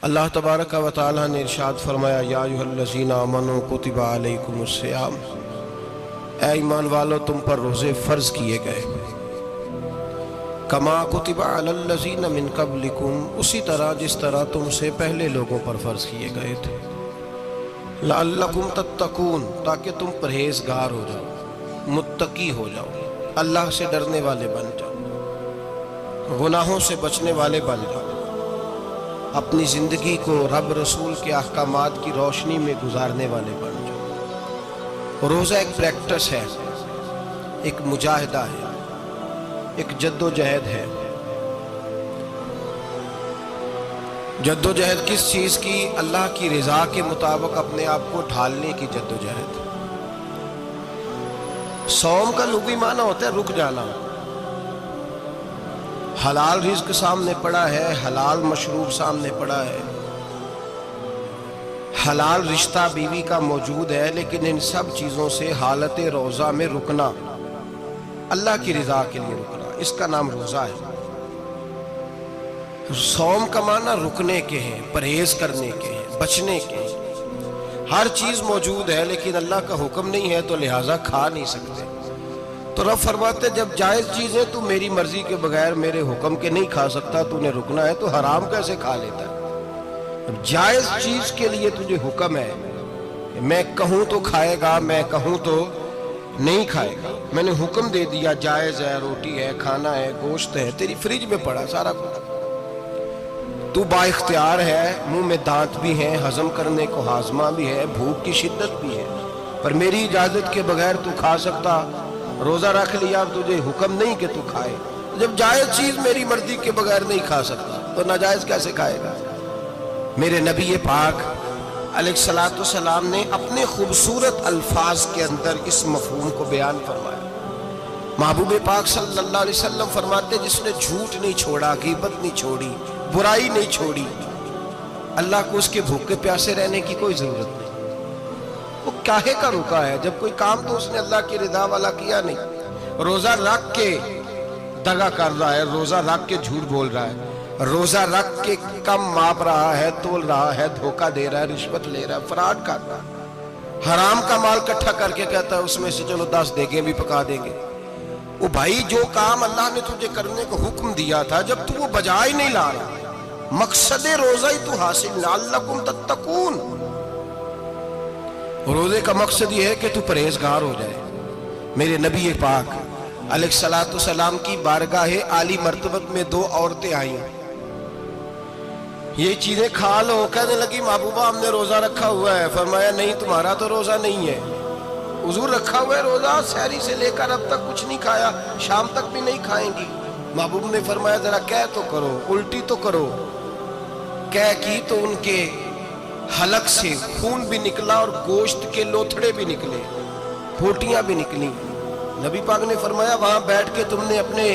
اللہ تبارک و تعالی نے ارشاد فرمایا یا ایھا آمنوا کتب علیکم الصیام، اے ایمان والو تم پر روزے فرض کیے گئے، کما کتب علی الذین من قبلکم، اسی طرح جس طرح تم سے پہلے لوگوں پر فرض کیے گئے تھے، لعلکم تتقون، تاکہ تم پرہیزگار ہو جاؤ، متقی ہو جاؤ، اللہ سے ڈرنے والے بن جاؤ، گناہوں سے بچنے والے بن جاؤ، اپنی زندگی کو رب رسول کے احکامات کی روشنی میں گزارنے والے بن جاؤ۔ روزہ ایک پریکٹس ہے، ایک مجاہدہ ہے، ایک جد و جہد ہے۔ جد و جہد کس چیز کی؟ اللہ کی رضا کے مطابق اپنے آپ کو ڈھالنے کی جد و جہد۔ صوم کا لغوی معنی ہوتا ہے رک جانا، حلال رزق سامنے پڑا ہے، حلال مشروب سامنے پڑا ہے، حلال رشتہ بیوی کا موجود ہے، لیکن ان سب چیزوں سے حالت روزہ میں رکنا، اللہ کی رضا کے لیے رکنا، اس کا نام روزہ ہے۔ صوم کا معنی رکنے کے ہیں، پرہیز کرنے کے ہیں، بچنے کے ہیں۔ ہر چیز موجود ہے لیکن اللہ کا حکم نہیں ہے تو لہٰذا کھا نہیں سکتے۔ تو رب فرماتے جب جائز چیز ہے تو میری مرضی کے بغیر میرے حکم کے نہیں کھا سکتا، تو نے رکنا ہے تو حرام کیسے کھا لیتا ہے؟ جائز چیز کے لیے تجھے حکم ہے، میں کہوں تو کھائے گا، میں کہوں تو نہیں کھائے گا۔ میں نے حکم دے دیا جائز ہے، روٹی ہے، کھانا ہے، گوشت ہے، تیری فریج میں پڑا سارا کچھ، تو با اختیار ہے، منہ میں دانت بھی ہیں، ہضم کرنے کو ہاضمہ بھی ہے، بھوک کی شدت بھی ہے، پر میری اجازت کے بغیر تو کھا سکتا۔ روزہ رکھ لیا، تجھے حکم نہیں کہ تو کھائے۔ جب جائز چیز میری مرضی کے بغیر نہیں کھا سکتا تو ناجائز کیسے کھائے گا؟ میرے نبی پاک علیہ الصلوۃ والسلام نے اپنے خوبصورت الفاظ کے اندر اس مفہوم کو بیان فرمایا۔ محبوب پاک صلی اللہ علیہ وسلم فرماتے جس نے جھوٹ نہیں چھوڑا، غیبت نہیں چھوڑی، برائی نہیں چھوڑی، اللہ کو اس کے بھوکے پیاسے رہنے کی کوئی ضرورت نہیں۔ وہ کاہے کا رکا ہے؟ جب کوئی کام تو اس نے اللہ کی رضا والا کیا نہیں۔ روزہ رکھ کے دغا کر رہا ہے، روزہ رکھ کے جھوٹ بول رہا ہے، روزہ رکھ کے کم ماپ رہا ہے، تول رہا ہے، دھوکہ دے رہا ہے، رشوت لے رہا ہے، فراڈ کر رہا ہے، حرام کا مال اکٹھا کر کے کہتا ہے اس میں سے چلو 10 دیگیں بھی پکا دیں گے۔ وہ بھائی جو کام اللہ نے تجھے کرنے کو حکم دیا تھا، جب تو وہ بجا ہی نہیں لا رہا، مقصد روزہ ہی تو حاصل لعلکم تتقون۔ روزے کا مقصد یہ ہے کہ تو پرہیزگار ہو جائے۔ میرے نبی پاک علیہ الصلوۃ والسلام کی بارگاہ عالی مرتبت میں 2 عورتیں آئیں، یہ چیزیں کھا لو، کہنے لگی محبوبہ ہم نے روزہ رکھا ہوا ہے۔ فرمایا نہیں، تمہارا تو روزہ نہیں ہے، حضور رکھا ہوا ہے روزہ، سحری سے لے کر اب تک کچھ نہیں کھایا، شام تک بھی نہیں کھائیں گی۔ محبوب نے فرمایا ذرا کہہ تو کرو، الٹی تو کرو۔ کہہ کی تو ان کے حلق سے خون بھی نکلا اور گوشت کے لوتھڑے بھی نکلے، پھوٹیاں بھی نکلی۔ نبی پاک نے فرمایا وہاں بیٹھ کے تم نے اپنے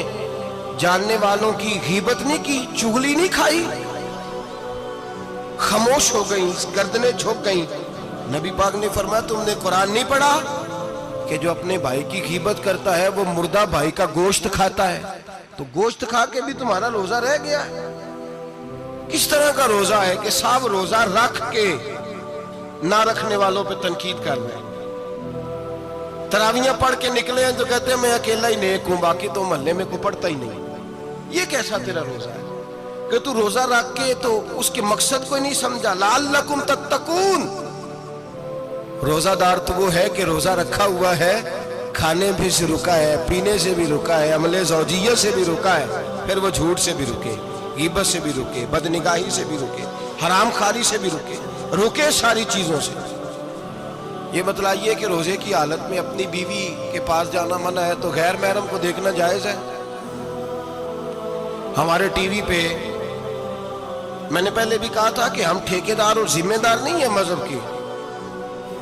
جاننے والوں کی غیبت نہیں کی، چغلی نہیں کھائی؟ خاموش ہو گئیں، گردنیں جھک گئیں۔ نبی پاک نے فرمایا تم نے قرآن نہیں پڑھا کہ جو اپنے بھائی کی غیبت کرتا ہے وہ مردہ بھائی کا گوشت کھاتا ہے؟ تو گوشت کھا کے بھی تمہارا روزہ رہ گیا ہے۔ کس طرح کا روزہ ہے کہ صاحب روزہ رکھ کے نہ رکھنے والوں پہ تنقید کر رہے ہیں؟ تراویحاں پڑھ کے نکلے ہیں تو کہتے ہیں میں اکیلا ہی نیک ہوں، باقی تو محلے میں کوئی پڑھتا ہی نہیں۔ یہ کیسا تیرا روزہ ہے کہ تو روزہ رکھ کے تو اس کے مقصد کو نہیں سمجھا؟ لعلکم تتقون۔ روزہ دار تو وہ ہے کہ روزہ رکھا ہوا ہے، کھانے بھی سے رکا ہے، پینے سے بھی رکا ہے، عمل زوجیہ سے بھی رکا ہے، پھر وہ جھوٹ سے بھی رکے، غیبت سے بھی رکے، بدنگاہی سے بھی رکے، حرام خواری سے بھی رکے ساری چیزوں سے۔ یہ بتلائیے کہ روزے کی حالت میں اپنی بیوی کے پاس جانا منع ہے تو غیر محرم کو دیکھنا جائز ہے؟ ہمارے ٹی وی پہ میں نے پہلے بھی کہا تھا کہ ہم ٹھیکیدار اور ذمہ دار نہیں ہیں مذہب کے۔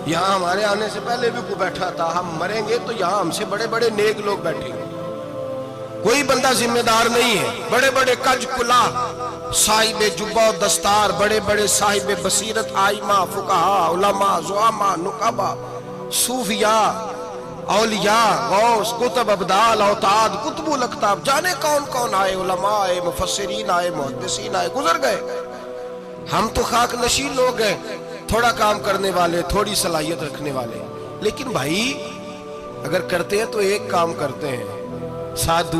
یہاں ہمارے آنے سے پہلے بھی کوئی بیٹھا تھا، ہم مریں گے تو یہاں ہم سے بڑے بڑے نیک لوگ بیٹھے ہیں، کوئی بندہ ذمہ دار نہیں ہے۔ بڑے بڑے کج کلا، صاحب جبہ و دستار، بڑے بڑے صاحب بصیرت، آئمہ، فقہاء، علماء، زعماء، نقبا، صوفیاء، اولیاء، غوث، کتب، ابدال، اوتاد، کتب الاقطاب، جانے کون کون آئے، علماء آئے، مفسرین آئے، محدثین آئے، گزر گئے۔ ہم تو خاک نشین لوگ ہیں، تھوڑا کام کرنے والے، تھوڑی صلاحیت رکھنے والے، لیکن بھائی اگر کرتے ہیں تو ایک کام کرتے ہیں، ساتھ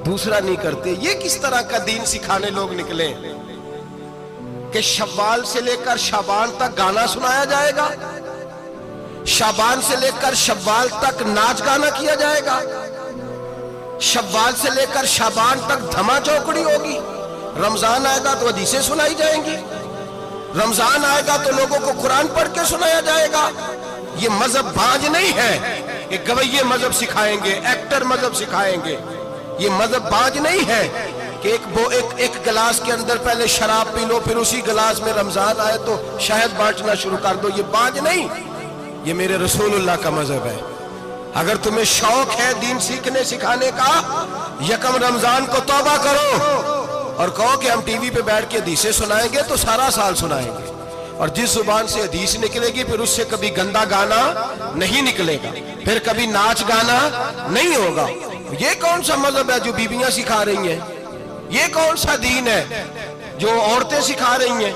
دوسرا نہیں کرتے۔ یہ کس طرح کا دین سکھانے لوگ نکلے کہ شوال سے لے کر شعبان تک گانا سنایا جائے گا، شعبان سے لے کر شوال تک ناچ گانا کیا جائے گا، شوال سے لے کر شعبان تک دھما چوکڑی ہوگی، رمضان آئے گا تو حدیثیں سنائی جائیں گی، رمضان آئے گا تو لوگوں کو قرآن پڑھ کے سنایا جائے گا۔ یہ مذہب بانج نہیں ہے کہ گویے مذہب سکھائیں گے، ایکٹر مذہب سکھائیں گے۔ یہ مذہب بانج نہیں ہے کہ ایک گلاس کے اندر پہلے شراب پی لو، پھر اسی گلاس میں رمضان آئے تو شہد بانٹنا شروع کر دو۔ یہ بانج نہیں، یہ میرے رسول اللہ کا مذہب ہے۔ اگر تمہیں شوق ہے دین سیکھنے سکھانے کا، یکم رمضان کو توبہ کرو اور کہو کہ ہم ٹی وی پہ بیٹھ کے حدیثیں سنائیں گے تو سارا سال سنائیں گے، اور جس زبان سے حدیث نکلے گی پھر اس سے کبھی گندا گانا نہیں نکلے گا، پھر کبھی ناچ گانا نہیں ہوگا۔ یہ کون سا مذہب ہے جو بیویاں سکھا رہی ہیں؟ یہ کون سا دین ہے جو عورتیں سکھا رہی ہیں؟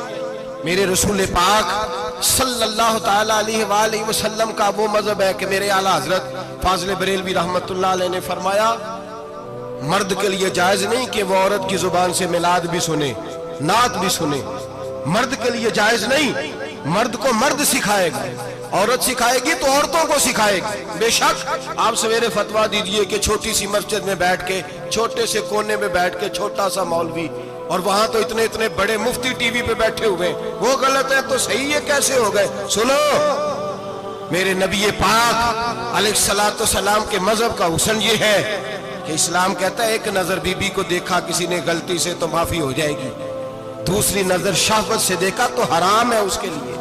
میرے رسول پاک صلی اللہ تعالیٰ علیہ وآلہ وسلم کا وہ مذہب ہے کہ میرے اعلیٰ حضرت فاضل بریلوی رحمت اللہ علیہ نے فرمایا، مرد کے لیے جائز نہیں کہ وہ عورت کی زبان سے میلاد بھی سنے، نعت بھی سنے۔ مرد کے لیے جائز نہیں، مرد کو مرد سکھائے گا، عورت سکھائے گی تو عورتوں کو سکھائے گی۔ بے شک آپ سویرے فتویٰ دیجئے کہ چھوٹی سی مسجد میں بیٹھ کے، چھوٹے سے کونے میں بیٹھ کے چھوٹا سا مولوی، اور وہاں تو اتنے بڑے مفتی ٹی وی پہ بیٹھے ہوئے، وہ غلط ہے تو صحیح یہ کیسے ہو گئے؟ سنو، میرے نبی پاک علیہ الصلوۃ والسلام کے مذہب کا حسن یہ ہے کہ اسلام کہتا ہے ایک نظر بی بی کو دیکھا کسی نے غلطی سے تو معافی ہو جائے گی، دوسری نظر شہوت سے دیکھا تو حرام ہے اس کے لیے،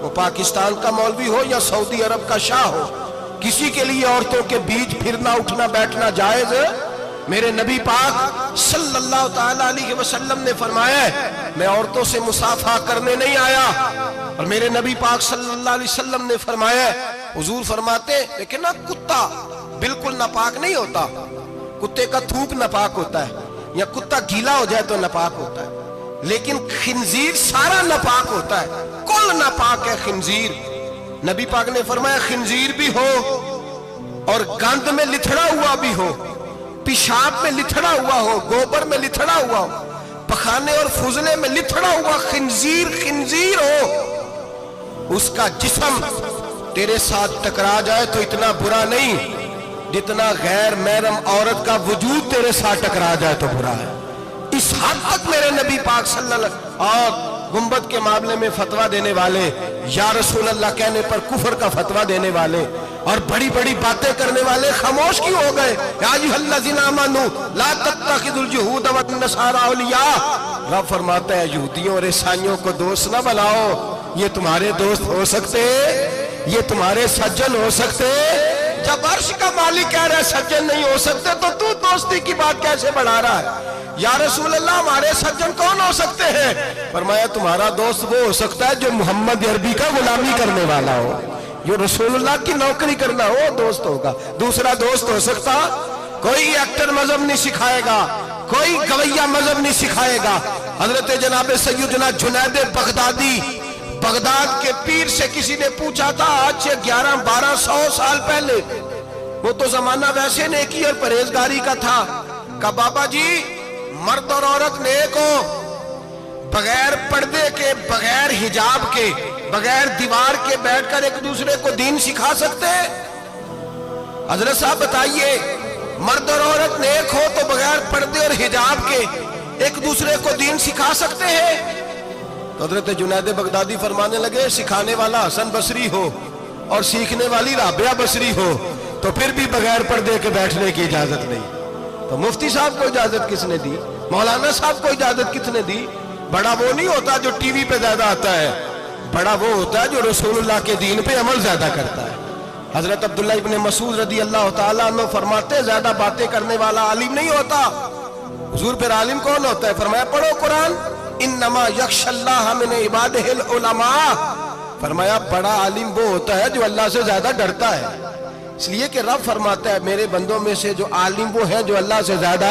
وہ پاکستان کا مولوی ہو یا سعودی عرب کا شاہ ہو، کسی کے لیے عورتوں کے بیچ پھرنا اٹھنا بیٹھنا جائز ہے۔ میرے نبی پاک صلی اللہ تعالیٰ علیہ وسلم نے فرمایا ہے میں عورتوں سے مصافحہ کرنے نہیں آیا، اور میرے نبی پاک صلی اللہ علیہ وسلم نے فرمایا ہے، حضور فرماتے لیکن نا کتا بالکل ناپاک نہیں ہوتا، کتے کا تھوک ناپاک ہوتا ہے، یا کتا گیلا ہو جائے تو ناپاک ہوتا ہے، لیکن خنزیر سارا ناپاک ہوتا ہے، کل ناپاک ہے خنزیر۔ نبی پاک نے فرمایا خنزیر بھی ہو اور گند میں لتھڑا ہوا بھی ہو، پیشاب میں لتھڑا ہوا ہو، گوبر میں لتھڑا ہوا ہو، پخانے اور فضلے میں لتھڑا ہوا خنزیر ہو، اس کا جسم تیرے ساتھ ٹکرا جائے تو اتنا برا نہیں جتنا غیر محرم عورت کا وجود تیرے ساتھ ٹکرا جائے تو برا ہے۔ اس حد تک میرے نبی پاک صلی اللہ علیہ وسلم، اور گنبد کے معاملے میں فتویٰ دینے والے، یا رسول اللہ کہنے پر کفر کا فتویٰ دینے والے اور بڑی بڑی باتیں کرنے والے خاموش کیوں ہو گئے؟ یا ایھا الذین آمنوا لا تتخذوا اليہود والنصارى اولیاء، رب فرماتا ہے یہودیوں اور عیسائیوں کو دوست نہ بناؤ، یہ تمہارے دوست ہو سکتے، یہ تمہارے سجن ہو سکتے؟ جب عرش کا مالک کہہ رہا ہے سجن نہیں ہو سکتے تو دوستی کی بات کیسے بڑھا رہا ہے؟ یا رسول اللہ ہمارے سجن کون ہو سکتے ہیں؟ فرمایا تمہارا دوست وہ ہو سکتا ہے جو محمد عربی کا غلامی کرنے والا ہو، جو رسول اللہ کی نوکری کرنا ہو دوست ہوگا۔ دوسرا دوست ہو سکتا؟ کوئی ایکٹر مذہب نہیں سکھائے گا، کوئی گویہ مذہب نہیں سکھائے گا۔ حضرت جناب سیدنا جنید بغدادی، بغداد کے پیر سے کسی نے پوچھا تھا آج سے 1100-1200 سال پہلے، وہ تو زمانہ ویسے نیکی اور پرہیزگاری کا تھا، کہا بابا جی مرد اور عورت نیک ہو، بغیر پردے کے، بغیر حجاب کے، بغیر دیوار کے بیٹھ کر ایک دوسرے کو دین سکھا سکتے ہیں؟ حضرت صاحب بتائیے، مرد اور عورت نیک ہو تو بغیر پردے اور حجاب کے ایک دوسرے کو دین سکھا سکتے ہیں؟ تو حضرت جنید بغدادی فرمانے لگے سکھانے والا حسن بصری ہو اور سیکھنے والی رابعہ بصری ہو تو پھر بھی بغیر پردے کے بیٹھنے کی اجازت نہیں۔ تو مفتی صاحب کو اجازت کس نے دی؟ مولانا صاحب کو اجازت کس نے دی؟ بڑا وہ نہیں ہوتا جو ٹی وی پہ زیادہ آتا ہے، بڑا وہ ہوتا ہے جو رسول اللہ کے دین پہ عمل زیادہ کرتا ہے۔ حضرت عبداللہ ابن مسعود رضی اللہ تعالیٰ عنہ فرماتے زیادہ باتیں کرنے والا عالم نہیں ہوتا۔ حضور پھر عالم کون ہوتا ہے؟ فرمایا پڑھو قرآن، انما یخشی اللہ من عبادہ العلماء، فرمایا بڑا عالم وہ ہوتا ہے جو اللہ سے زیادہ ڈرتا ہے، اس لیے کہ رب فرماتا ہے میرے بندوں میں سے جو عالم وہ ہیں جو اللہ سے زیادہ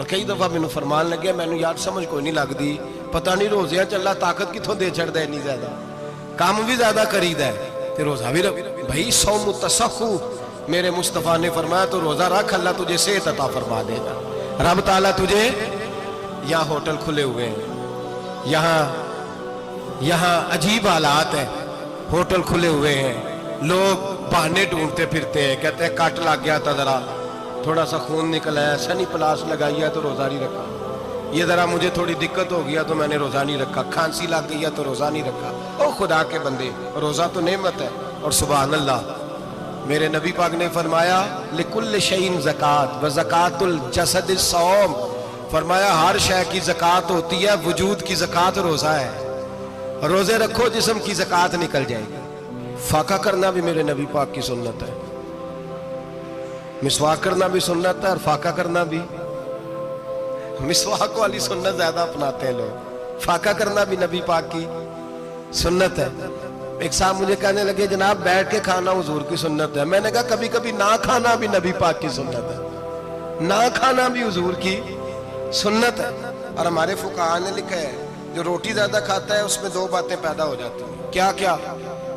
اور کئی دفعہ مینوں فرمان لگے مینوں یار سمجھ کوئی نہیں لگتی پتہ نہیں روزیاں چ اللہ طاقت کتوں دے چڑھتا ہے اتنی زیادہ کام بھی زیادہ کریدا ہے تے روزہ بھی بھائی صوم تسخو میرے مصطفیٰ نے فرمایا تو روزہ رکھ اللہ تجھے صحت عطا فرما دے گا رب تعالیٰ تجھے یہاں ہوٹل کھلے ہوئے ہیں یہاں عجیب حالات ہیں ہوٹل کھلے ہوئے ہیں لوگ بہانے ڈھونڈتے پھرتے ہیں کہتے ہیں کٹ لگ گیا تھا ذرا تھوڑا سا خون نکل آیا سنی پلاس لگائی ہے تو روزہ نہیں رکھا یہ ذرا مجھے تھوڑی دقت ہو گیا تو میں نے روزہ نہیں رکھا کھانسی لگ گئی ہے تو روزہ نہیں رکھا او خدا کے بندے روزہ تو نعمت ہے اور سبحان اللہ میرے نبی پاک نے فرمایا لکل شیء زکات و زکات الجسد الصوم فرمایا ہر شے کی زکات ہوتی ہے وجود کی زکات روزہ ہے روزے رکھو جسم کی زکات نکل جائے گی فاقہ کرنا بھی میرے نبی پاک کی سنت ہے مسواک کرنا بھی سنت ہے اور فاقہ کرنا بھی مسواک والی سنت زیادہ اپناتے ہیں لوگ فاقہ کرنا بھی نبی پاک کی سنت ہے ایک صاحب مجھے کہنے لگے جناب بیٹھ کے کھانا حضور کی سنت ہے میں نے کہا کبھی کبھی نہ کھانا بھی نبی پاک کی سنت ہے نہ کھانا بھی حضور کی سنت ہے اور ہمارے فقہاء نے لکھا ہے جو روٹی زیادہ کھاتا ہے اس میں دو باتیں پیدا ہو جاتی ہیں کیا کیا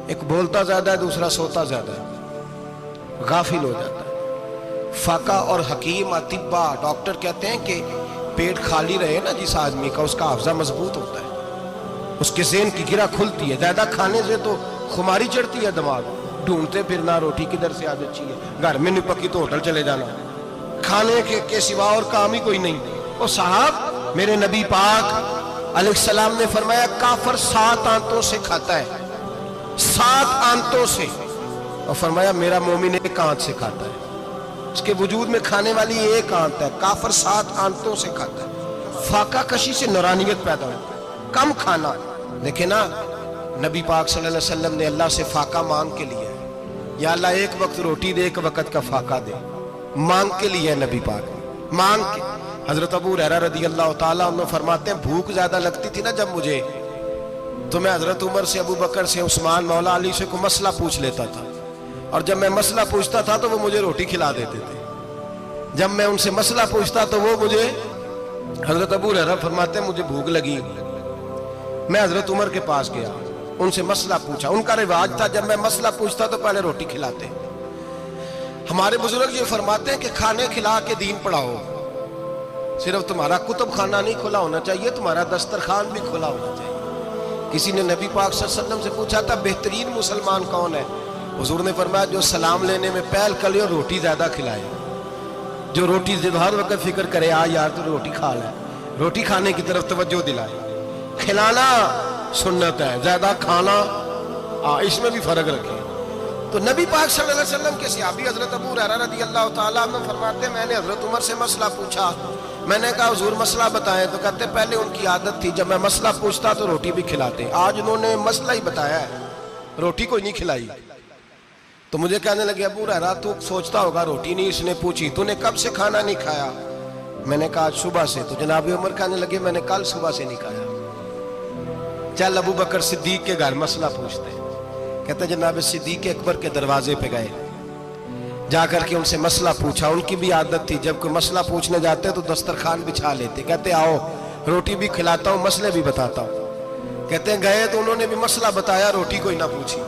ایک بولتا زیادہ ہے دوسرا سوتا زیادہ ہے غافل ہو جاتا ہے فقہ اور حکیم اطباء ڈاکٹر کہتے ہیں کہ پیٹ خالی رہے نا جس آدمی کا اس کا حافظہ مضبوط ہوتا ہے اس کے ذہن کی گرہ کھلتی ہے زیادہ کھانے سے تو خماری چڑھتی ہے دماغ ڈھونڈتے پھرنا روٹی کدھر سے آج اچھی ہے گھر میں نہیں پکی تو ہوٹل چلے جانا کھانے کے سوا اور کام ہی کوئی نہیں اور صاحب میرے نبی پاک علیہ السلام نے فرمایا کافر 7 آنتوں سے کھاتا ہے 7 آنتوں سے اور فرمایا میرا مومن 1 آنت سے کھاتا ہے اس کے وجود میں کھانے والی 1 آنت ہے کافر 7 آنتوں سے کھاتا ہے فاقہ کشی سے نورانیت پیدا ہوتا ہے کم کھانا دیکھیں نا نبی پاک صلی اللہ علیہ وسلم نے اللہ سے فاقہ مانگ کے لیا ہے یا اللہ 1 وقت روٹی دے 1 وقت کا فاقہ دے مانگ کے لیا ہے نبی پاک مانگ کے حضرت ابو ہریرہ رضی اللہ تعالیٰ عنہ فرماتے ہیں بھوک زیادہ لگتی تھی نا جب مجھے تو میں حضرت عمر سے ابو بکر سے عثمان مولا علی سے کوئی مسئلہ پوچھ لیتا تھا اور جب میں مسئلہ پوچھتا تھا تو وہ مجھے روٹی کھلا دیتے تھے جب میں ان سے مسئلہ پوچھتا تو وہ مجھے حضرت ابو ہریرہ فرماتے ہیں مجھے بھوک لگی میں حضرت عمر کے پاس گیا ان سے مسئلہ پوچھا ان کا رواج تھا جب میں مسئلہ پوچھتا تو پہلے روٹی کھلاتے ہمارے بزرگ یہ فرماتے ہیں کہ کھانے کھلا کے دین پڑھاؤ صرف تمہارا کتب خانہ نہیں کھلا ہونا چاہیے تمہارا دسترخوان بھی کھلا ہونا چاہیے کسی نے نبی پاک صلی اللہ علیہ وسلم سے پوچھا تھا بہترین مسلمان کون ہے حضور نے فرمایا جو سلام لینے میں پہل کرے اور روٹی زیادہ کھلائے جو روٹی ہر وقت فکر کرے یار تو روٹی کھا لے روٹی کھانے کی طرف توجہ دلائے کھلانا سنت ہے زیادہ کھانا اس میں بھی فرق رکھے تو نبی پاک صلی اللہ علیہ وسلم کے صحابی حضرت ابو ہریرہ رضی اللہ تعالیٰ عنہ فرماتے ہیں میں نے حضرت عمر سے مسئلہ پوچھا میں نے کہا حضور مسئلہ بتائیں تو کہتے پہلے ان کی عادت تھی جب میں مسئلہ پوچھتا تو روٹی بھی کھلاتے آج انہوں نے مسئلہ ہی بتایا ہے روٹی کوئی نہیں کھلائی تو مجھے کہنے لگے ابو ہریرہ تو سوچتا ہوگا روٹی نہیں اس نے پوچھی تو نے کب سے کھانا نہیں کھایا میں نے کہا صبح سے تو جناب عمر کہنے لگے میں نے کل صبح سے نہیں کھایا چل ابو بکر صدیق کے گھر مسئلہ پوچھتے ہیں کہتے جناب صدیق اکبر کے دروازے پہ گئے جا کر کے ان سے مسئلہ پوچھا ان کی بھی عادت تھی جب کوئی مسئلہ پوچھنے جاتے تو دسترخوان بچھا لیتے کہتے آؤ روٹی بھی کھلاتا ہوں مسئلے بھی بتاتا ہوں کہتے ہیں گئے تو انہوں نے بھی مسئلہ بتایا روٹی کوئی نہ پوچھی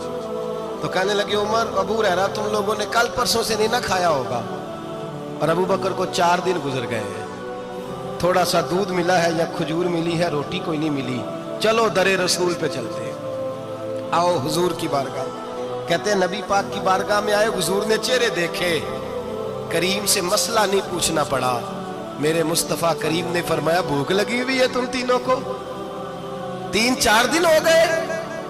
تو کہنے لگے عمر ابو ہریرہ تم لوگوں نے کل پرسوں سے نہیں نہ کھایا ہوگا اور ابو بکر کو 4 دن گزر گئے ہیں تھوڑا سا دودھ ملا ہے یا کھجور ملی ہے روٹی کوئی نہیں ملی چلو در رسول پہ چلتے ہیں آؤ حضور کی بارگاہ کہتے ہیں نبی پاک کی بارگاہ میں آئے حضور نے چہرے دیکھے کریم سے مسئلہ نہیں پوچھنا پڑا میرے مصطفیٰ کریم نے فرمایا بھوک لگی ہوئی ہے تم تینوں کو 3-4 دن ہو گئے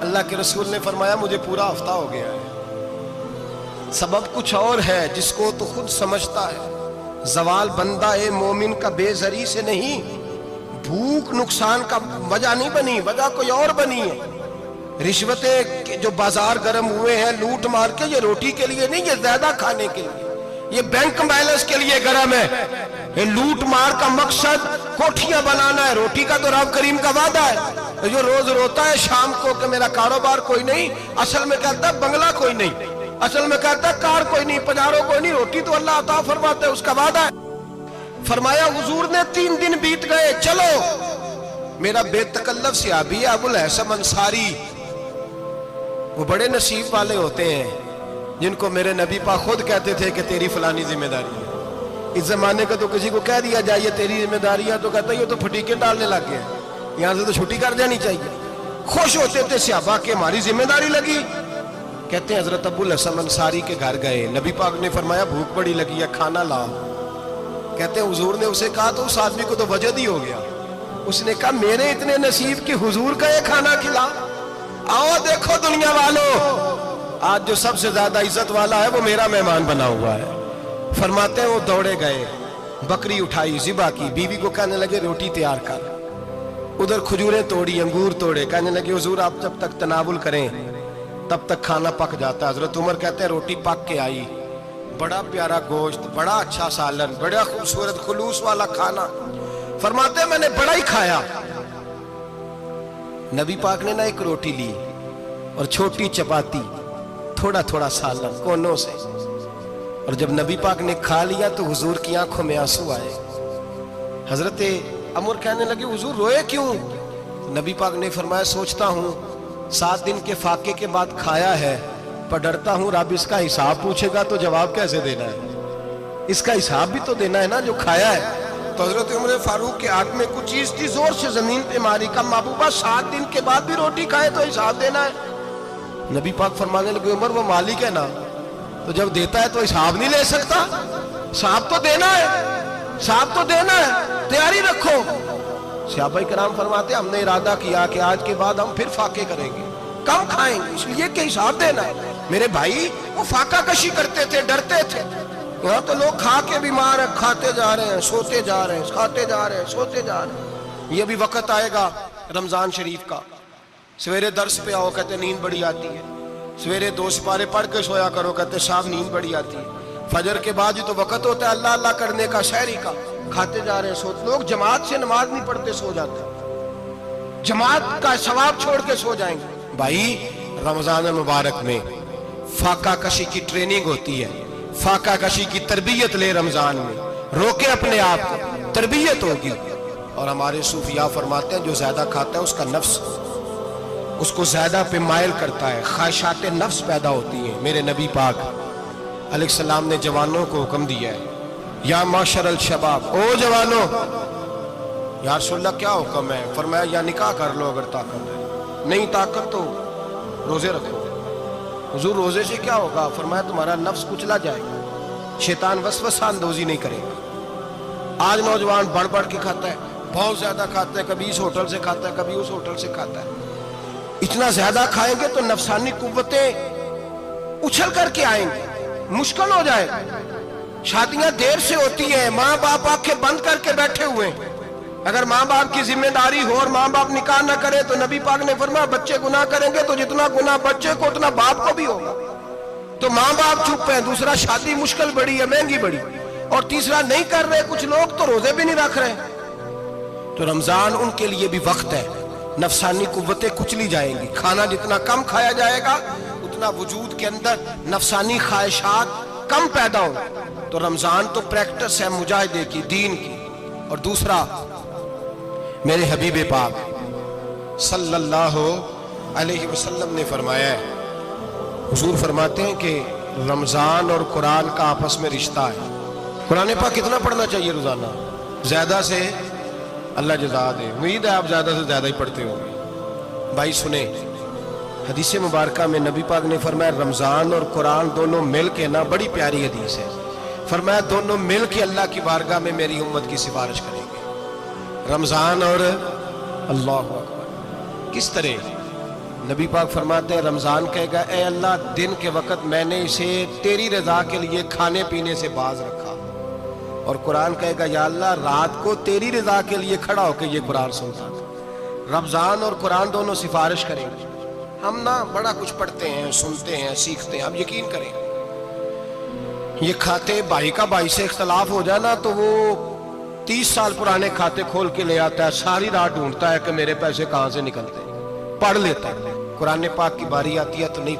اللہ کے رسول نے فرمایا مجھے پورا ہفتہ ہو گیا ہے سبب کچھ اور ہے جس کو تو خود سمجھتا ہے زوال بندہ مومن کا بے زری سے نہیں بھوک نقصان کا وجہ نہیں بنی وجہ کوئی اور بنی ہے رشوتیں جو بازار گرم ہوئے ہیں لوٹ مار کے یہ روٹی کے لیے نہیں یہ زیادہ کھانے کے لیے یہ بینک بیلنس کے لیے گرم ہے یہ لوٹ مار کا مقصد کوٹھیاں بنانا ہے روٹی کا تو رب کریم کا وعدہ ہے جو روز روتا ہے شام کو کہ میرا کاروبار کوئی نہیں اصل میں کہتا ہے بنگلہ کوئی نہیں اصل میں کہتا ہے کار کوئی نہیں پجارو کوئی نہیں روٹی تو اللہ عطا فرماتا ہے اس کا وعدہ ہے فرمایا حضور نے 3 دن بیت گئے، چلو میرا بے تکلف صحابی ہے ابو الحسن انصاری، وہ بڑے نصیب والے ہوتے ہیں جن کو میرے نبی پاک خود کہتے تھے کہ تیری فلانی ذمہ داری ہے۔ اس زمانے کا تو کسی کو کہہ دیا جائے تیری ذمہ داری ہے تو کہتا ہے یہ تو پھٹیکے ڈالنے لگ گیا، یہاں سے تو چھٹی کر جانی چاہیے۔ خوش ہوتے تھے صحابہ کہ ہماری ذمہ داری لگی۔ کہتے ہیں حضرت ابو الحسن انصاری کے گھر گئے، نبی پاک نے فرمایا بھوک بڑی لگی ہے، کھانا لاؤ۔ کہتے ہیں حضور نے اسے کہا تو اس آدمی کو تو وجد ہی ہو گیا، اس نے کہا میرے اتنے نصیب کہ حضور کا یہ کھانا کھلا۔ آؤ دیکھو دنیا والوں، آج جو سب سے زیادہ عزت والا ہے وہ میرا مہمان بنا ہوا ہے۔ فرماتے ہیں وہ دوڑے گئے، بکری اٹھائی، ذبح کی، بیوی کو کہنے لگے روٹی تیار کر، ادھر کھجوریں توڑی، انگور توڑے، کہنے لگے حضور آپ جب تک تناول کریں تب تک کھانا پک جاتا ہے۔ حضرت عمر کہتے ہیں روٹی پک کے آئی، بڑا پیارا گوشت، بڑا اچھا سالن، بڑا خوبصورت خلوص والا کھانا۔ فرماتے ہیں میں نے بڑا ہی کھایا۔ نبی پاک نے نہ ایک روٹی لی اور چھوٹی چپاتی، تھوڑا تھوڑا سالن کونوں سے، اور جب نبی پاک نے کھا لیا تو حضور کی آنکھوں میں آنسو آئے۔ حضرت عمر کہنے لگے حضور روئے کیوں؟ نبی پاک نے فرمایا سوچتا ہوں 7 دن کے فاقے کے بعد کھایا ہے، پر ڈرتا ہوں رب اس کا حساب پوچھے گا تو جواب کیسے دینا ہے، اس کا حساب بھی تو دینا ہے نا جو کھایا ہے۔ تو حضرت عمر فاروق کے ہاتھ میں کچھ چیز تھی، زور سے زمین پہ ماری، کہا محبوبہ 7 دن کے بعد بھی روٹی کھائے تو حساب دینا ہے۔ نبی پاک فرمانے لگے عمر وہ مالک ہے نا، تو جب دیتا ہے تو حساب نہیں لے سکتا، حساب تو دینا ہے، حساب تو دینا ہے، تیاری رکھو۔ صحابہ کرام فرماتے ہم نے ارادہ کیا کہ آج کے بعد ہم پھر فاقے کریں گے، کم کھائیں گے، اس لیے کہ حساب دینا ہے۔ میرے بھائی وہ فاقہ کشی کرتے تھے، ڈرتے تھے۔ یہاں تو لوگ کھا کے بیمار ہیں، کھاتے جا رہے ہیں، سوتے جا رہے ہیں، کھاتے جا رہے ہیں، سوتے جا رہے ہیں۔ یہ بھی وقت آئے گا رمضان شریف کا، سویرے درس پہ آؤ کہتے نیند بڑی آتی ہے، سویرے 2 سپارے پڑھ کے سویا کرو کہتے صاحب نیند بڑی آتی ہے، فجر کے بعد تو وقت ہوتا ہے اللہ اللہ کرنے کا، سحری کا، کھاتے جا رہے ہیں، سوتے۔ لوگ جماعت سے نماز نہیں پڑھتے سو جاتے ہیں، جماعت کا ثواب چھوڑ کے سو جائیں گے۔ بھائی رمضان مبارک میں فاقہ کشی کی ٹریننگ ہوتی ہے، فاقہ کشی کی تربیت لے، رمضان میں روکے اپنے آپ کو، تربیت ہوگی۔ اور ہمارے صوفیاء فرماتے ہیں جو زیادہ کھاتا ہے اس کا نفس اس کو زیادہ پہ مائل کرتا ہے، خواہشات نفس پیدا ہوتی ہیں۔ میرے نبی پاک علیہ السلام نے جوانوں کو حکم دیا ہے یا معاشر الشباب، او جوانوں، یا رسول اللہ کیا حکم ہے؟ فرمایا یا نکاح کر لو اگر طاقت ہے، نہیں طاقت تو روزے رکھو۔ حضور روزے سے کیا ہوگا؟ فرمایا تمہارا نفس کچلا جائے گا، شیطان وسوسہ اندوزی نہیں کرے گا۔ آج نوجوان بڑھ بڑھ کے کھاتا ہے، بہت زیادہ کھاتا ہے، کبھی اس ہوٹل سے کھاتا ہے، کبھی اس ہوٹل سے کھاتا ہے۔ اتنا زیادہ کھائیں گے تو نفسانی قوتیں اچھل کر کے آئیں گے، مشکل ہو جائے گا۔ شادیاں دیر سے ہوتی ہیں، ماں باپ آنکھیں بند کر کے بیٹھے ہوئے ہیں۔ اگر ماں باپ کی ذمہ داری ہو اور ماں باپ نکاح نہ کرے تو نبی پاک نے فرمایا بچے گناہ کریں گے تو جتنا گناہ بچے کو اتنا باپ کو بھی ہوگا۔ تو ماں باپ چپ ہیں، دوسرا شادی مشکل بڑی ہے، مہنگی بڑی، اور تیسرا نہیں کر رہے کچھ لوگ تو روزے بھی نہیں رکھ رہے۔ تو رمضان ان کے لیے بھی وقت ہے، نفسانی قوتیں کچلی جائیں گی، کھانا جتنا کم کھایا جائے گا اتنا وجود کے اندر نفسانی خواہشات کم پیدا ہوں۔ تو رمضان تو پریکٹس ہے مجاہدے کی، دین کی۔ اور دوسرا میرے حبیب پاک صلی اللہ علیہ وسلم نے فرمایا ہے، حضور فرماتے ہیں کہ رمضان اور قرآن کا آپس میں رشتہ ہے۔ قرآن پاک کتنا پڑھنا چاہیے روزانہ؟ زیادہ سے اللہ جزا دے، امید ہے آپ زیادہ سے زیادہ ہی پڑھتے ہوں گے۔ بھائی سنیں، حدیث مبارکہ میں نبی پاک نے فرمایا رمضان اور قرآن دونوں مل کے نا، بڑی پیاری حدیث ہے، فرمایا دونوں مل کے اللہ کی بارگاہ میں میری امت کی سفارش کریں گے۔ رمضان اور اللہ اکبر، کس طرح؟ نبی پاک فرماتے ہیں رمضان کہے گا اے اللہ دن کے وقت میں نے اسے تیری رضا کے لیے کھانے پینے سے باز رکھا، اور قرآن کہے گا یا اللہ رات کو تیری رضا کے لیے کھڑا ہو کے یہ قرآن سنتا تھا۔ رمضان اور قرآن دونوں سفارش کریں گے۔ ہم نا بڑا کچھ پڑھتے ہیں، سنتے ہیں، سیکھتے ہیں، اب یقین کریں یہ کھاتے بھائی کا بھائی سے اختلاف ہو جائے نا تو وہ 30 سال پرانے کھاتے کھول کے لے آتا ہے، ساری رات ڈھونڈتا ہے کہ میرے پیسے کہاں سے نکلتے ہیں، پڑھ لیتا ہے۔ قرآن پاک کی باری آتی ہے تو نہیں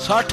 60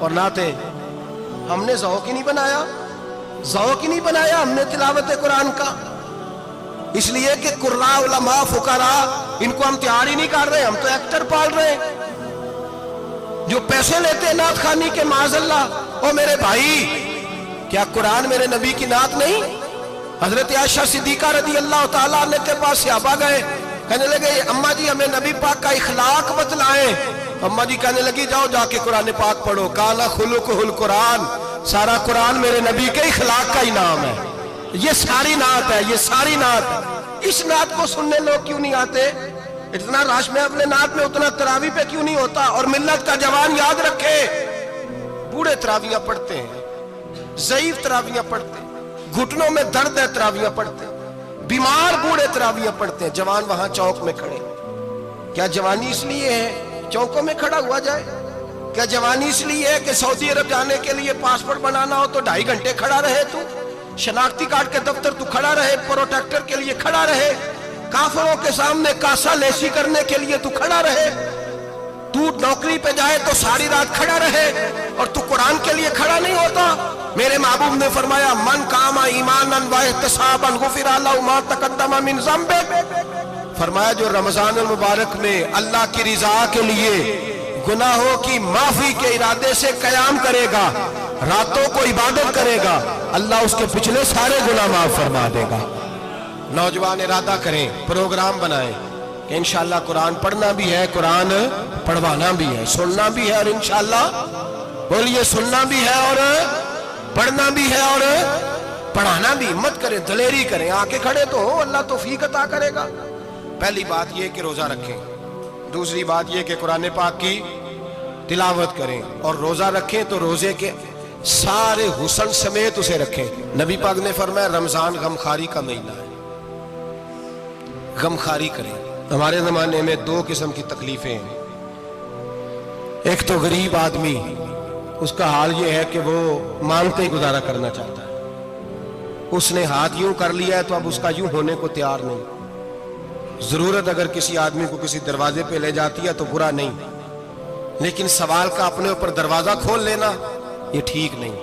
اور نعتیں ہم نے ذوق ہی نہیں بنایا، ذوق ہی نہیں بنایا ہم نے تلاوت قرآن کا، اس لیے کہ قراء علماء فقراء ان کو ہم تیار ہی نہیں کر رہے، ہم تو ایکٹر پال رہے ہیں جو پیسے لیتے ہیں نعت خوانی کے، معاذ اللہ۔ او میرے بھائی، کیا قرآن میرے نبی کی نعت نہیں؟ حضرت عائشہ صدیقہ رضی اللہ تعالیٰ عنہ کے پاس صحابہ گئے، کہنے لگے اماں جی ہمیں نبی پاک کا اخلاق بتلائیں۔ اماں جی کہنے لگی جاؤ جا کے قرآن پاک پڑھو، قال خلقہ القرآن، سارا قرآن میرے نبی کے اخلاق کا انعام ہے، یہ ساری نعت ہے، یہ ساری نعت ہے۔ اس نعت کو سننے لوگ کیوں نہیں آتے؟ اتنا رش میں اپنے نعت میں اتنا تراویح پہ کیوں نہیں ہوتا؟ اور ملت کا جوان یاد رکھے، بوڑھے تراویحاں پڑھتے ہیں، ضعیف تراویحاں پڑھتے ہیں، گھٹنوں میں درد ہے تراویحاں پڑھتے ہیں، بیمار بوڑھے تراویحاں پڑھتے ہیں، جوان وہاں چوک میں کھڑے۔ کیا جوانی اس لیے ہے چوکوں میں کھڑا ہوا جائے؟ کیا جوانی اس لیے ہے کہ سعودی عرب جانے کے لیے پاسپورٹ بنانا ہو تو 2.5 گھنٹے کھڑا رہے تو؟ شناختی کارڈ کے دفتر تو کھڑا رہے، پروٹیکٹر کے لیے کھڑا رہے، کافروں کے سامنے کاسا لیسی کرنے کے لیے تو کھڑا رہے، تو نوکری پہ جائے تو ساری رات کھڑا رہے، اور تو قرآن کے لیے کھڑا نہیں ہوتا؟ میرے محبوب نے فرمایا من قام ایمانا و احتسابا غفر له ما تقدم من ذنبه، فرمایا جو رمضان المبارک میں اللہ کی رضا کے لیے گناہوں کی معافی کے ارادے سے قیام کرے گا، راتوں کو عبادت کرے گا، اللہ اس کے پچھلے سارے گناہ معاف فرما دے گا۔ نوجوان ارادہ کریں، پروگرام بنائیں کہ انشاءاللہ قرآن پڑھنا بھی ہے، قرآن پڑھوانا بھی ہے، سننا بھی ہے، اور انشاءاللہ بولیے سننا بھی ہے اور پڑھنا بھی ہے اور پڑھانا بھی۔ ہمت کریں، دلیری کریں، آکے کھڑے تو ہو، اللہ توفیق عطا کرے گا۔ پہلی بات یہ کہ روزہ رکھیں، دوسری بات یہ کہ قرآن پاک کی تلاوت کریں، اور روزہ رکھیں تو روزے کے سارے حسن سمیت اسے رکھیں۔ نبی پاک نے فرمایا رمضان غمخاری کا مہینہ ہے، غمخاری کریں۔ ہمارے زمانے میں 2 قسم کی تکلیفیں ہیں، ایک تو غریب آدمی، اس کا حال یہ ہے کہ وہ مانگتے ہی گزارا کرنا چاہتا ہے، اس نے ہاتھ یوں کر لیا ہے تو اب اس کا یوں ہونے کو تیار نہیں۔ ضرورت اگر کسی آدمی کو کسی دروازے پہ لے جاتی ہے تو برا نہیں، لیکن سوال کا اپنے اوپر دروازہ کھول لینا یہ ٹھیک نہیں۔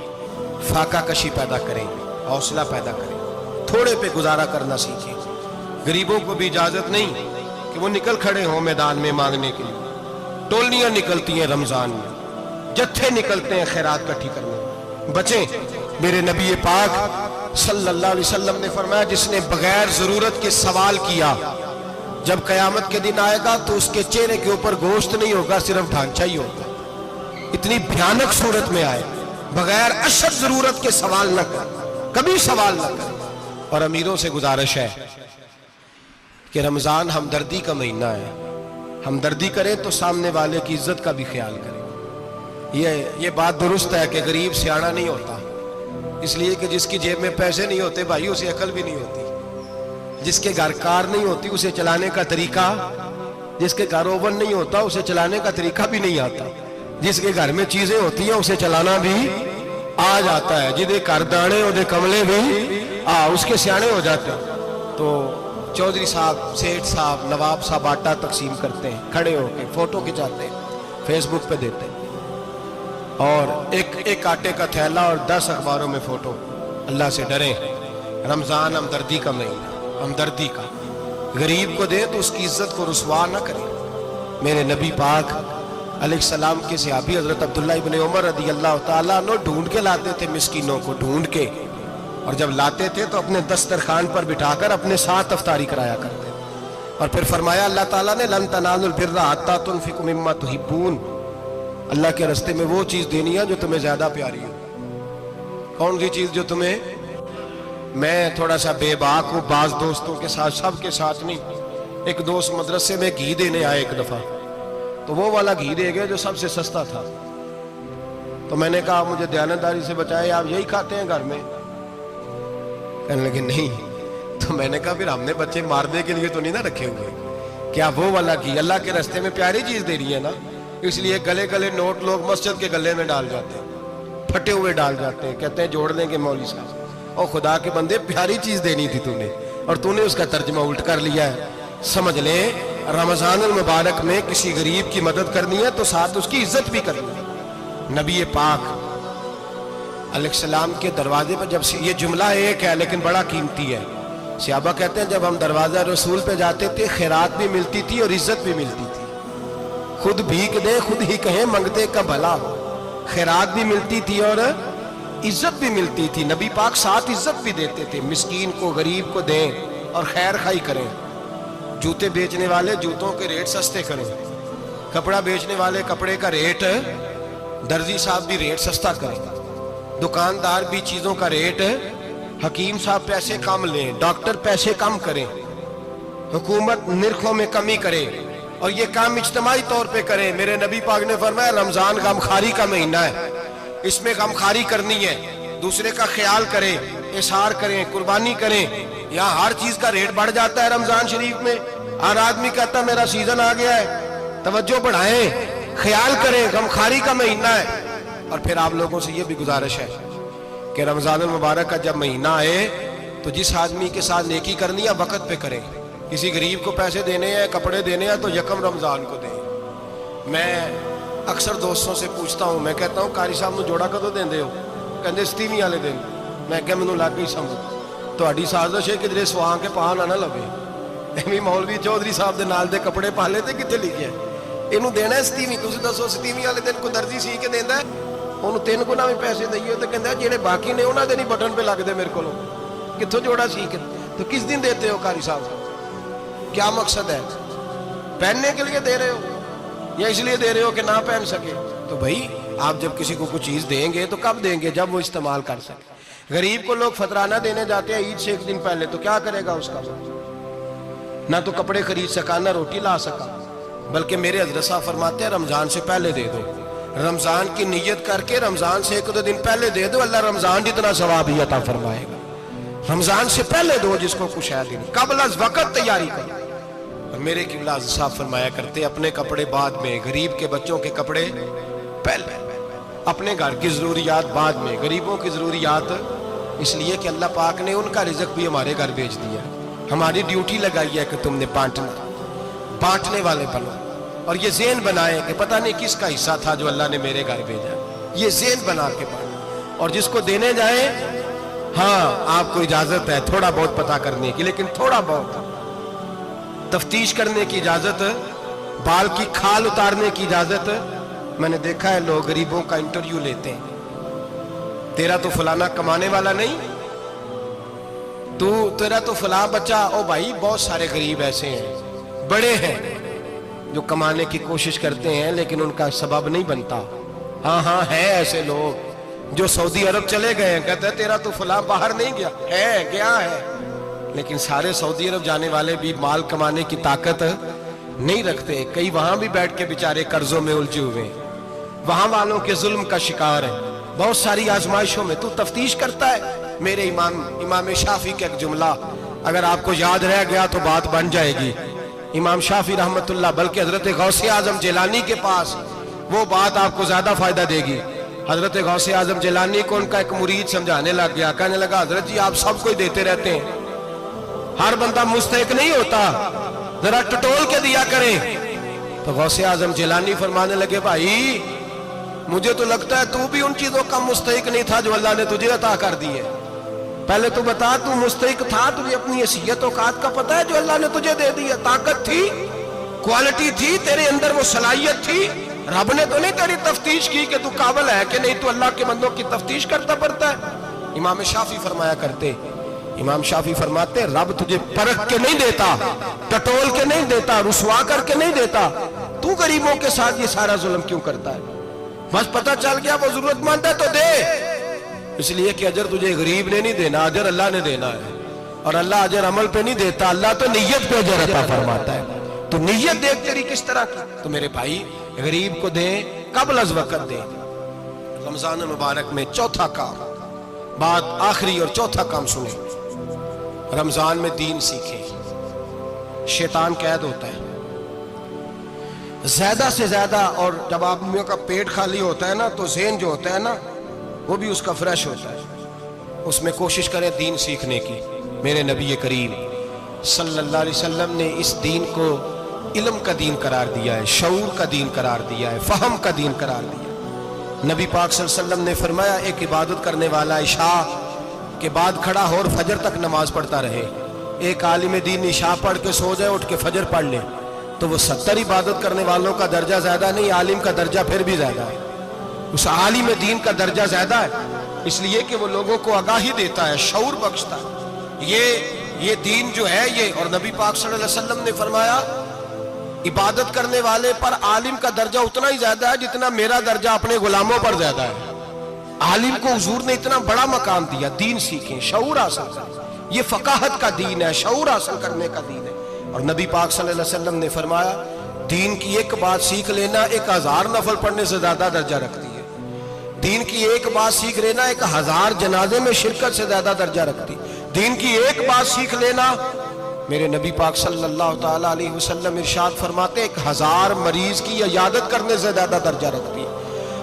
فاقہ کشی پیدا کریں، حوصلہ پیدا کریں، تھوڑے پہ گزارا کرنا سیکھیں۔ غریبوں کو بھی اجازت نہیں کہ وہ نکل کھڑے ہوں میدان میں مانگنے کے لیے، ٹولیاں نکلتی ہیں رمضان میں، جتھے نکلتے ہیں خیرات کٹھی کرنے، بچیں۔ میرے نبی پاک صلی اللہ علیہ وسلم نے فرمایا جس نے بغیر ضرورت کے سوال کیا، جب قیامت کے دن آئے گا تو اس کے چہرے کے اوپر گوشت نہیں ہوگا، صرف ڈھانچہ ہی ہوگا۔ اتنی بھیانک صورت میں آئے، بغیر اشد ضرورت کے سوال نہ کر، کبھی سوال نہ کر۔ اور امیروں سے گزارش ہے کہ رمضان ہمدردی کا مہینہ ہے، ہمدردی کریں تو سامنے والے کی عزت کا بھی خیال کریں۔ یہ بات درست ہے کہ غریب سیاڑا نہیں ہوتا، اس لیے کہ جس کی جیب میں پیسے نہیں ہوتے بھائی اسے عقل بھی نہیں ہوتی، جس کے گھر کار نہیں ہوتی اسے چلانے کا طریقہ، جس کے گھر اوون نہیں ہوتا اسے چلانے کا طریقہ بھی نہیں آتا، جس کے گھر میں چیزیں ہوتی ہیں اسے چلانا بھی آ جاتا ہے، جدے گھر دانے اودے کملے بھی اس کے سیانے ہو جاتے ہیں۔ تو چودھری صاحب، سیٹھ صاحب، نواب صاحب آٹا تقسیم کرتے ہیں، کھڑے ہو کے فوٹو کھچاتے ہیں، فیس بک پہ دیتے ہیں، اور ایک آٹے کا تھیلا اور 10 اخباروں میں فوٹو۔ اللہ سے ڈریں، رمضان ہمدردی کا مہینہ، ہمدردی کا، غریب کو دیں تو اس کی عزت کو رسوا نہ کریں۔ میرے نبی پاک علیہ السلام کے صحابی حضرت عبداللہ ابن عمر رضی اللہ تعالیٰ عنہ ڈھونڈ کے لاتے تھے مسکینوں کو، ڈھونڈ کے، اور جب لاتے تھے تو اپنے دسترخوان پر بٹھا کر اپنے ساتھ افطاری کرایا کرتے، اور پھر فرمایا اللہ تعالیٰ نے لن تنالوا البر حتی تنفقوا مما تحبون، اللہ کے راستے میں وہ چیز دینی ہے جو تمہیں زیادہ پیاری ہو۔ کون سی چیز جو تمہیں؟ میں تھوڑا سا بے باک ہوں، بعض دوستوں کے ساتھ، سب کے ساتھ نہیں۔ ایک دوست مدرسے میں گھی دینے آئے ایک دفعہ، تو وہ والا گھی دے گئے جو سب سے سستا تھا، تو میں نے کہا مجھے دیانتداری سے بچائے، آپ یہی کھاتے ہیں گھر میں؟ کہنے لگے نہیں۔ تو میں نے کہا پھر ہم نے بچے مارنے کے لیے تو نہیں نہ رکھے ہوئے، کیا وہ والا گھی اللہ کے راستے میں پیاری چیز دے رہی ہے نا، اس لیے گلے گلے نوٹ لوگ مسجد کے گلے میں ڈال جاتے ہیں، پھٹے ہوئے ڈال جاتے ہیں، کہتے ہیں جوڑ دیں گے مولوی صاحب۔ اور خدا کے بندے پیاری چیز دینی تھی تو نے، اور تو نے اس کا ترجمہ الٹ کر لیا ہے۔ سمجھ لیں رمضان المبارک میں کسی غریب کی مدد کرنی ہے تو ساتھ اس کی عزت بھی کرنی ہے۔ نبی پاک علیہ السلام کے دروازے پر جب یہ جملہ ایک ہے لیکن بڑا قیمتی ہے، صحابہ کہتے ہیں جب ہم دروازہ رسول پہ جاتے تھے خیرات بھی ملتی تھی اور عزت بھی ملتی تھی۔ خود بھیک دیں خود ہی کہیں منگتے کا بھلا ہو، خیرات بھی ملتی تھی اور عزت بھی ملتی تھی۔ نبی پاک ساتھ عزت بھی دیتے تھے، مسکین کو غریب کو دیں اور خیر خائی کریں۔ جوتے بیچنے والے جوتوں کے ریٹ سستے کریں، کپڑا بیچنے والے کپڑے کا ریٹ، درزی صاحب بھی ریٹ سستا کریں، دکاندار بھی چیزوں کا ریٹ، حکیم صاحب پیسے کم لیں، ڈاکٹر پیسے کم کریں، حکومت نرخوں میں کمی کرے اور یہ کام اجتماعی طور پہ کریں۔ میرے نبی پاک نے فرمایا رمضان غمخواری کا مہینہ ہے، اس میں غمخواری کرنی ہے، دوسرے کا خیال کریں، اظہار کریں، قربانی کریں۔ یہاں ہر چیز کا ریٹ بڑھ جاتا ہے رمضان شریف میں، ہر آدمی کہتا ہے میرا سیزن آ گیا ہے، توجہ بڑھائیں، خیال کریں، غمخواری کا مہینہ ہے۔ اور پھر آپ لوگوں سے یہ بھی گزارش ہے کہ رمضان المبارک کا جب مہینہ آئے تو جس آدمی کے ساتھ نیکی کرنی ہے وقت پہ کریں۔ کسی غریب کو پیسے دینے ہیں، کپڑے دینے ہیں تو یکم رمضان کو دیں۔ میں اکثر دوستوں سے پوچھتا ہوں، میں کہتا ہوں قاری صاحب نو جوڑا کدو دیندے ہو؟ کہندے ستیویں والے دن۔ میں کہ مینوں لگ گئی سمجھ، تہاڈی سازش ہے کدھرے سواں کے پاہ نہ لوے، ایویں مولوی چودھری صاحب دے نال دے کپڑے پا لے تے کتے لکھیا اینوں دینا ہے ستیویں؟ تسی دسو ستیویں والے دن کوئی درزی سی کے دیندا ہے؟ انہوں 3 گنا بھی پیسے دئیے تو کہندے جڑے باقی نے انہاں دے نہیں بٹن پہ لگ دے میرے کولوں، کتھوں جوڑا سی کے؟ تو کس دن دیتے ہو قاری صاحب؟ کیا مقصد ہے؟ پہننے کے لیے دے رہے ہو یا اس لیے دے رہے ہو کہ نہ پہن سکے؟ تو بھائی آپ جب کسی کو کچھ چیز دیں گے تو کب دیں گے؟ جب وہ استعمال کر سکے۔ غریب کو لوگ فطرانہ دینے جاتے ہیں عید سے 1 دن پہلے، تو کیا کرے گا اس کا؟ نہ تو کپڑے خرید سکا نہ روٹی لا سکا، بلکہ میرے حضرت صاحب فرماتے ہیں رمضان سے پہلے دے دو، رمضان کی نیت کر کے رمضان سے 1-2 دن پہلے دے دو، اللہ رمضان جتنا ثواب ہی عطا فرمائے گا۔ رمضان سے پہلے دو جس کو کچھ ہے دن، قبل از وقت تیاری کرو۔ اور میرے قبلہ صاحب فرمایا کرتے اپنے کپڑے بعد میں، غریب کے بچوں کے کپڑے پہلے، اپنے گھر کی ضروریات بعد میں، غریبوں کی ضروریات، اس لیے کہ اللہ پاک نے ان کا رزق بھی ہمارے گھر بھیج دیا، ہماری ڈیوٹی لگائی ہے کہ تم نے بانٹنے والے بنو۔ اور یہ ذہن بنائے کہ پتہ نہیں کس کا حصہ تھا جو اللہ نے میرے گھر بھیجا، یہ ذہن بنا کے بانٹیں۔ اور جس کو دینے جائیں، ہاں آپ کو اجازت ہے تھوڑا بہت پتہ کرنے کی، لیکن تھوڑا بہت تفتیش کرنے کی اجازت، بال کی کھال اتارنے کی اجازت۔ میں نے دیکھا ہے لوگ غریبوں کا انٹرویو لیتے ہیں، تیرا تو فلانا کمانے والا نہیں، تیرا تو فلاں بچہ، او بھائی بہت سارے غریب ایسے ہیں، بڑے ہیں جو کمانے کی کوشش کرتے ہیں لیکن ان کا سبب نہیں بنتا۔ ہاں ہے ایسے لوگ جو سعودی عرب چلے گئے ہیں، کہتے ہیں تیرا تو فلاں باہر نہیں گیا ہے، لیکن سارے سعودی عرب جانے والے بھی مال کمانے کی طاقت نہیں رکھتے، کئی وہاں بھی بیٹھ کے بیچارے قرضوں میں الجھے ہوئے ہیں، وہاں والوں کے ظلم کا شکار ہے، بہت ساری آزمائشوں میں۔ تو تفتیش کرتا ہے۔ میرے امام شافعی کا ایک جملہ اگر آپ کو یاد رہ گیا تو بات بن جائے گی۔ امام شافعی رحمت اللہ، بلکہ حضرت غوث اعظم جیلانی کے پاس وہ بات آپ کو زیادہ فائدہ دے گی۔ حضرت غوث اعظم جیلانی کو ان کا ایک مرید سمجھانے لگ گیا، کہنے لگا حضرت جی آپ سب کو ہی دیتے رہتے ہیں، ہر بندہ مستحق نہیں ہوتا، ذرا ٹٹول کے دیا کریں۔ تو غوث اعظم جیلانی فرمانے لگے بھائی مجھے تو لگتا ہے تو بھی ان چیزوں کا مستحق نہیں تھا جو اللہ نے تجھے عطا کر دی ہے، پہلے تو بتا تو مستحق تھا، تجھے اپنی حیثیت اوقات کا پتہ ہے جو اللہ نے تجھے دے دی ہے؟ طاقت تھی، کوالٹی تھی، تیرے اندر وہ صلاحیت تھی، رب نے تو نہیں تیری تفتیش کی کہ تو قابل ہے کہ نہیں، تو اللہ کے بندوں کی تفتیش کرتا پڑتا ہے۔ امام شافعی فرمایا کرتے، امام شافعی فرماتے رب تجھے پرکھ کے نہیں دیتا، ٹٹول کے نہیں دیتا، رسوا کر کے نہیں دیتا، تو غریبوں کے ساتھ یہ سارا ظلم کیوں کرتا ہے؟ بس پتہ چل گیا وہ ضرورت مند ہے تو دے، اس لیے کہ اجر تجھے غریب نے نہیں دینا، اجر اللہ نے دینا ہے، اور اللہ اجر عمل پہ نہیں دیتا، اللہ تو نیت پہ اجر عطا فرماتا ہے۔ تو نیت دیکھ تیری کس طرح کی۔ تو میرے بھائی غریب کو دیں، قبل از وقت دیں۔ رمضان المبارک میں چوتھا کام، بات آخری اور چوتھا کام سنیں، رمضان میں دین سیکھیں۔ شیطان قید ہوتا ہے زیادہ سے زیادہ، اور جب آدمیوں کا پیٹ خالی ہوتا ہے نا تو ذہن جو ہوتا ہے نا وہ بھی اس کا فریش ہوتا ہے، اس میں کوشش کریں دین سیکھنے کی۔ میرے نبی کریم صلی اللہ علیہ وسلم نے اس دین کو علم کا دین قرار دیا ہے، شعور کا دین قرار دیا ہے، فہم کا دین قرار دیا ہے۔ نبی پاک صلی اللہ علیہ وسلم نے فرمایا ایک عبادت کرنے والا عشاء کے بعد کھڑا ہو اور فجر تک نماز پڑھتا رہے، ایک عالم دین عشاء پڑھ کے سو جائے اٹھ کے فجر پڑھ لے تو وہ 70 عبادت کرنے والوں کا درجہ زیادہ نہیں، عالم کا درجہ پھر بھی زیادہ ہے، اس عالم دین کا درجہ زیادہ ہے، اس لیے کہ وہ لوگوں کو آگاہی دیتا ہے، شعور بخشتا ہے۔ یہ دین جو ہے یہ، اور نبی پاک صلی اللہ علیہ وسلم نے فرمایا عبادت کرنے والے پر عالم کا درجہ اتنا ہی زیادہ ہے جتنا میرا درجہ اپنے غلاموں پر زیادہ ہے۔ عالم کو حضور نے اتنا بڑا مقام دیا، دین سیکھیں، شعور حاصل کریں، یہ فقاہت کا دین ہے، شعور حاصل کرنے کا دین ہے۔ اور نبی پاک صلی اللہ علیہ وسلم نے فرمایا دین کی ایک بات سیکھ لینا 1000 نفل پڑھنے سے زیادہ درجہ رکھتی ہے، دین کی ایک بات سیکھ لینا 1000 جنازے میں شرکت سے زیادہ درجہ رکھتی، دین کی ایک بات سیکھ لینا، میرے نبی پاک صلی اللہ تعالیٰ علیہ وسلم ارشاد فرماتے 1000 مریض کی عیادت کرنے سے زیادہ درجہ رکھتی ہے۔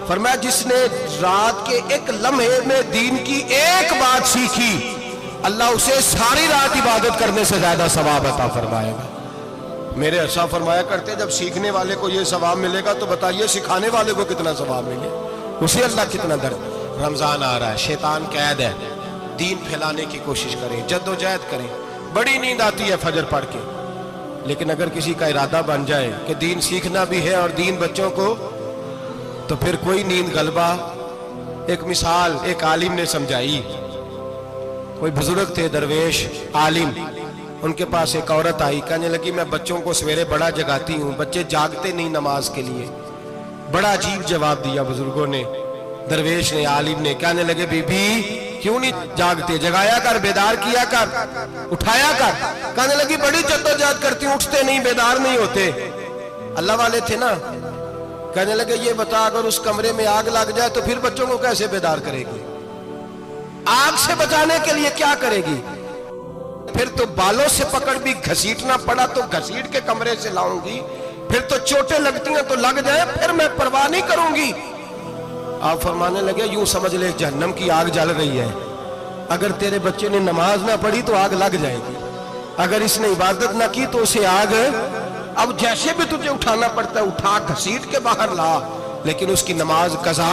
فرمایا جس نے رات کے ایک لمحے میں دین کی ایک بات سیکھی اللہ اسے ساری رات عبادت کرنے سے زیادہ ثواب عطا فرمائے گا۔ میرے ارشاد فرمایا کرتے جب سیکھنے والے کو یہ ثواب ملے گا تو بتائیے سکھانے والے کو کتنا ثواب ملے، اسے اللہ کتنا درد۔ رمضان آ رہا ہے، شیطان قید ہے، دین پھیلانے کی کوشش کریں، جد و جہد کریں۔ بڑی نیند آتی ہے فجر پڑھ کے، لیکن اگر کسی کا ارادہ بن جائے کہ دین سیکھنا بھی ہے اور دین بچوں کو، تو پھر کوئی نیند غلبہ۔ ایک مثال ایک عالم نے سمجھائی، کوئی بزرگ تھے درویش عالم، ان کے پاس ایک عورت آئی، کہنے لگی میں بچوں کو سویرے بڑا جگاتی ہوں، بچے جاگتے نہیں نماز کے لیے۔ بڑا عجیب جواب دیا بزرگوں نے، درویش نے، عالم نے، کہنے لگے بی بی کیوں نہیں جاگتے، جگایا کر، بیدار کیا کر، اٹھایا کر۔ کہنے لگی بڑی جدوجہد کرتی ہوں، اٹھتے نہیں، بیدار نہیں ہوتے۔ اللہ والے تھے نا۔ کہنے لگے یہ بتا اگر اس کمرے میں آگ لگ جائے تو پھر بچوں کو کیسے بیدار کرے گی، آگ سے بچانے کے لیے کیا کرے گی؟ پھر تو بالوں سے پکڑ بھی گھسیٹنا پڑا تو گھسیٹ کے کمرے سے لاؤں گی، پھر تو چوٹیں لگتی ہیں تو لگ جائے، پھر میں پرواہ نہیں کروں گی۔ آپ فرمانے لگے یوں سمجھ لے جہنم کی آگ جل رہی ہے، اگر تیرے بچے نے نماز نہ پڑھی تو آگ لگ جائے گی، اگر اس نے عبادت نہ کی تو اسے آگ، اب جیسے بھی تجھے اٹھانا پڑتا ہے اٹھا گھسیٹ کے باہر لا، لیکن اس کی نماز قضا۔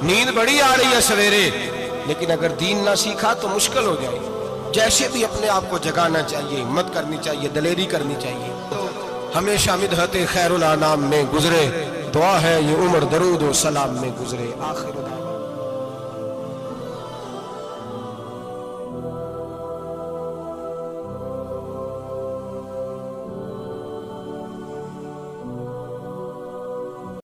نیند بڑی آ رہی ہے سویرے، لیکن اگر دین نہ سیکھا تو مشکل ہو جائے گی۔ جیسے بھی اپنے آپ کو جگانا چاہیے، ہمت کرنی چاہیے، دلیری کرنی چاہیے۔ ہمیشہ مدحت خیر الانام میں گزرے، دعا ہے یہ عمر درود و سلام میں گزرے۔ آخر